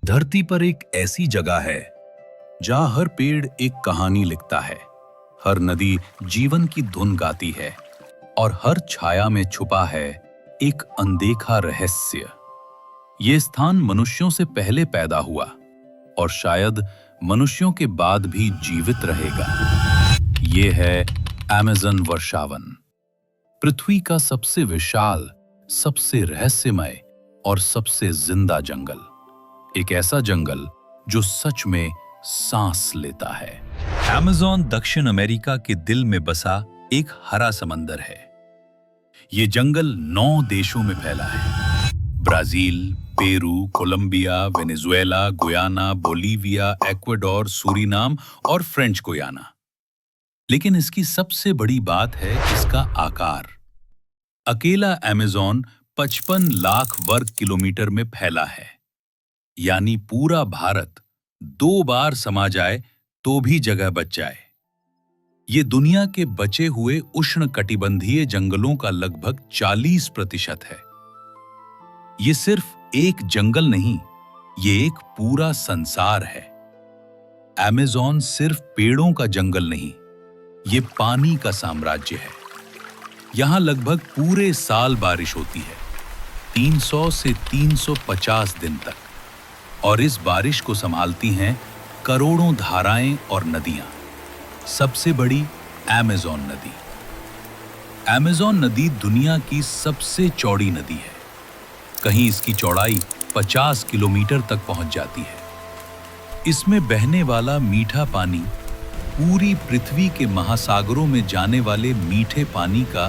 धरती पर एक ऐसी जगह है जहां हर पेड़ एक कहानी लिखता है, हर नदी जीवन की धुन गाती है और हर छाया में छुपा है एक अनदेखा रहस्य। ये स्थान मनुष्यों से पहले पैदा हुआ और शायद मनुष्यों के बाद भी जीवित रहेगा। ये है अमेज़न वर्षावन, पृथ्वी का सबसे विशाल, सबसे रहस्यमय और सबसे जिंदा जंगल। एक ऐसा जंगल जो सच में सांस लेता है। अमेज़न दक्षिण अमेरिका के दिल में बसा एक हरा समंदर है। ये जंगल 9 देशों में फैला है: Brazil, Peru, Colombia, Venezuela, Guyana, Bolivia, Ecuador, Suriname और फ्रेंच गुयाना। लेकिन इसकी सबसे बड़ी बात है इसका आकार। अकेला अमेज़न 55 लाख वर्ग किलोमीटर में फैला है, यानी पूरा भारत 2 बार समा जाए तो भी जगह बच जाए। ये दुनिया के बचे हुए उष्णकटिबंधीय जंगलों का लगभग 40% है। ये सिर्फ एक जंगल नहीं, ये एक पूरा संसार है। अमेज़न सिर्फ पेड़ों का जंगल नहीं, ये पानी का साम्राज्य है। यहां लगभग पूरे साल बारिश होती है, 300 से 350 दिन तक, और इस बारिश को संभालती हैं करोड़ों धाराएं और नदियां। सबसे बड़ी अमेज़न नदी। अमेज़न नदी दुनिया की सबसे चौड़ी नदी है। कहीं इसकी चौड़ाई 50 किलोमीटर तक पहुंच जाती है। इसमें बहने वाला मीठा पानी पूरी पृथ्वी के महासागरों में जाने वाले मीठे पानी का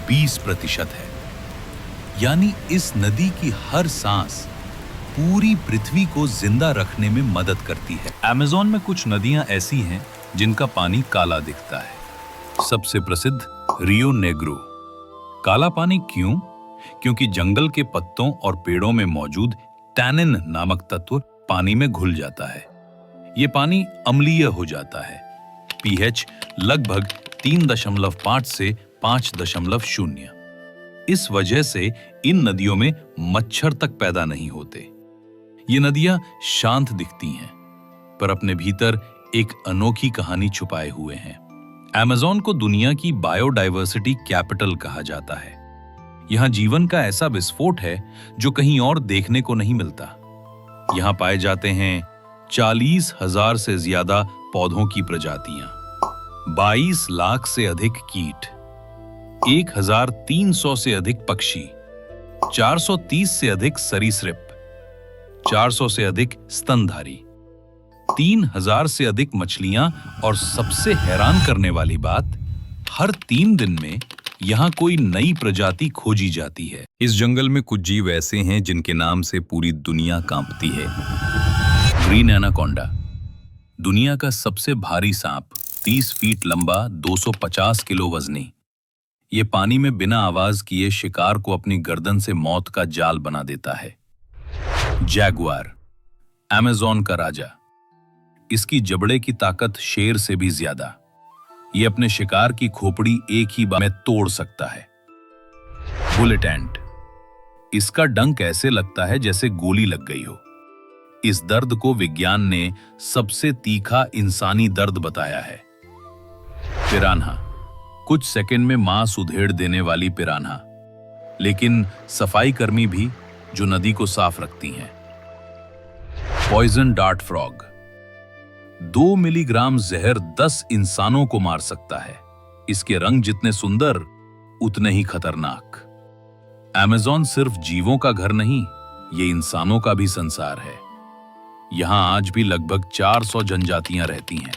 20% है। यानी इस नदी की हर सांस पूरी पृथ्वी को जिंदा रखने में मदद करती है। अमेज़न में कुछ नदियां ऐसी हैं जिनका पानी काला दिखता है। सबसे प्रसिद्ध रियो नेग्रो। काला पानी क्यों? क्योंकि जंगल के पत्तों और पेड़ों में मौजूद टैनिन नामक तत्व पानी में घुल जाता है। ये पानी अम्लीय हो जाता है। pH लगभग 3.5 से 5.0। इस वजह से इन नदियों में मच्छर तक पैदा नहीं होते। ये नदियां शांत दिखती हैं, पर अपने भीतर एक अनोखी कहानी छुपाए हुए हैं। अमेज़न को दुनिया की बायोडायवर्सिटी कैपिटल कहा जाता है। यहां जीवन का ऐसा विस्फोट है जो कहीं और देखने को नहीं मिलता। यहां पाए जाते हैं 40,000 से ज्यादा पौधों की प्रजातियां, 22 लाख से अधिक कीट, 1,300 से अधिक पक्षी, 430 से अधिक सरीसृप, 400 से अधिक स्तनधारी, 3,000 से अधिक मछलियां, और सबसे हैरान करने वाली बात, हर 3 दिन में यहां कोई नई प्रजाति खोजी जाती है। इस जंगल में कुछ जीव ऐसे हैं जिनके नाम से पूरी दुनिया कांपती है। ग्रीन एनाकोंडा, दुनिया का सबसे भारी सांप, 30 फीट लंबा, 250 किलो वजनी। ये पानी में बिना आवाज किए शिकार को अपनी गर्दन से मौत का जाल बना देता है। जैगुआर, अमेज़न का राजा। इसकी जबड़े की ताकत शेर से भी ज्यादा। ये अपने शिकार की खोपड़ी एक ही बार में तोड़ सकता है। बुलेट एंट, इसका डंक ऐसे लगता है जैसे गोली लग गई हो। इस दर्द को विज्ञान ने सबसे तीखा इंसानी दर्द बताया है। पिरान्हा, कुछ सेकंड में मांस उधेड़ देने वाली पिरान्हा, लेकिन सफाई कर्मी भी जो नदी को साफ रखती हैं। पॉइजन डार्ट फ्रॉग, 2 मिलीग्राम जहर 10 इंसानों को मार सकता है। इसके रंग जितने सुंदर उतने ही खतरनाक। अमेज़न सिर्फ जीवों का घर नहीं, ये इंसानों का भी संसार है। यहां आज भी लगभग 400 जनजातियां रहती हैं।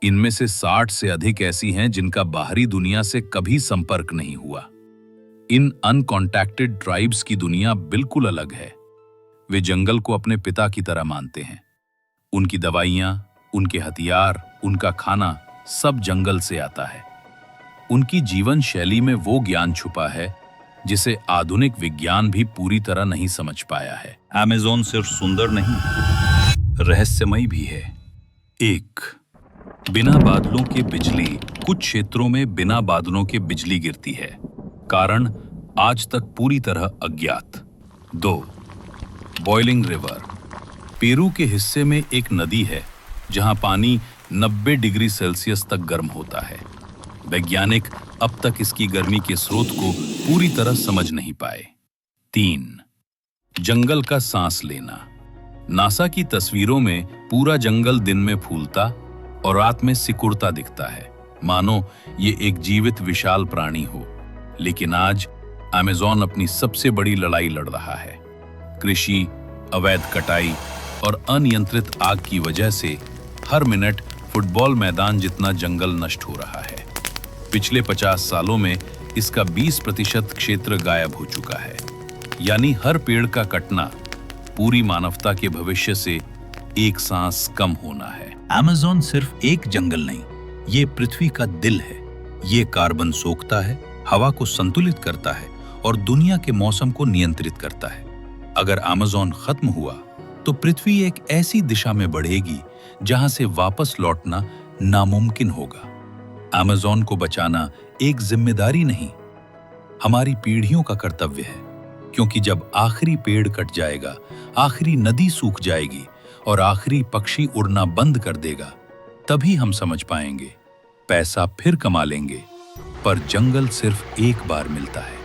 इनमें से 60 से अधिक ऐसी हैं जिनका बाहरी दुनिया से कभी संपर्क नहीं हुआ। इन अनकॉन्टैक्टेड ट्राइब्स की दुनिया बिल्कुल अलग है। वे जंगल को अपने पिता की तरह मानते हैं। उनकी दवाइयां, उनके हथियार, उनका खाना सब जंगल से आता है। उनकी जीवन शैली में वो ज्ञान छुपा है जिसे आधुनिक विज्ञान भी पूरी तरह नहीं समझ पाया है। अमेज़न सिर्फ सुंदर नहीं, रहस्यमय भी है। 1, बिना बादलों के बिजली। कुछ क्षेत्रों में बिना बादलों के बिजली गिरती है, कारण आज तक पूरी तरह अज्ञात। 2, बॉइलिंग रिवर, पेरू के हिस्से में एक नदी है जहां पानी 90 डिग्री सेल्सियस तक गर्म होता है। वैज्ञानिक अब तक इसकी गर्मी के स्रोत को पूरी तरह समझ नहीं पाए। 3. जंगल का सांस लेना। नासा की तस्वीरों में पूरा जंगल दिन में फूलता और रात में सिकुड़ता दिखता है, मानो ये एक जीवित विशाल प्राणी हो। लेकिन आज अमेज़न अपनी सबसे बड़ी लड़ाई लड़ रहा है। कृषि, अवैध कटाई और अनियंत्रित आग की वजह से हर मिनट फुटबॉल मैदान जितना जंगल नष्ट हो रहा है। पिछले 50 सालों में इसका 20% क्षेत्र गायब हो चुका है। यानी हर पेड़ का कटना पूरी मानवता के भविष्य से एक सांस कम होना है। अमेज़न सिर्फ एक जंगल नहीं, ये पृथ्वी का दिल है। ये कार्बन सोखता है, हवा को संतुलित करता है और दुनिया के मौसम को नियंत्रित करता है। अगर अमेज़न खत्म हुआ तो पृथ्वी एक ऐसी दिशा में बढ़ेगी जहां से वापस लौटना नामुमकिन होगा। अमेज़न को बचाना एक जिम्मेदारी नहीं, हमारी पीढ़ियों का कर्तव्य है, क्योंकि जब आखिरी पेड़ कट जाएगा, आखिरी नदी सूख जाएगी और आखिरी पक्षी उड़ना बंद कर देगा, तभी हम समझ पाएंगे पैसा फिर कमा लेंगे, पर जंगल सिर्फ एक बार मिलता है।